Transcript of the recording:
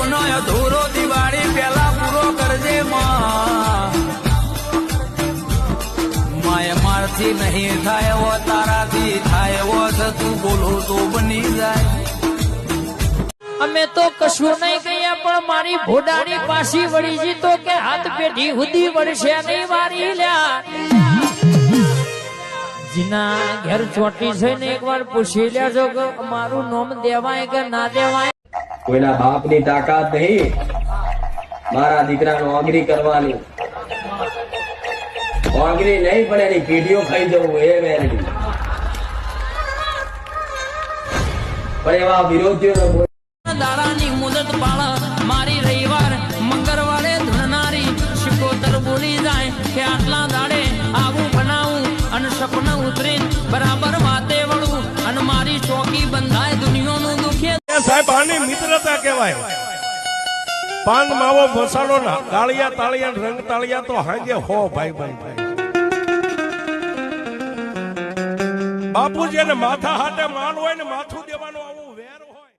નો અધૂરો દિવાળી પેલા પૂરો કરજે માય મારથી નહીં થાય એવો તારાથી થાય એવો છે તું બોલું તો બની જાય અમે તો કશું નહીં કહીએ પણ મારી ભોડાની પાછી વળી જી તો કે હાથ પેઢી હુદી વળશે નહીં મારી લ્યા જીના ઘેર ચોટી છે ને એકવાર પૂછી લેજો કે મારું નામ દેવાય કે ના દેવાય કોઈના બાપની તાકાત નહીં મારા દીકરાનો આંગળી કરવાની આંગળી નહીં પણ એની પીઢીઓ ખાઈ જવું એ વેરડી પણ એવા વિરોધીઓનો દાડાની મુદત પાળ મારી રવિવાર મંગળવારે ધૂણનારી શિકોતર બોલી જાય કે આટલા દાડે આવું બનાવું અને સપના ઉતરીને બરાબર વાતે વળું અને મારી ચોકી બંધાય દુનિયાનું દુખે સાહેબ આની મિત્રતા કહેવાય પાન માવો મસાલો ના તાળિયા તાળિયા રંગ તાળિયા તો હાંજે હો ભાઈ ભાઈ બાપુજી ને માથા હાથે માન હોય ને માથું દેવાનું આવું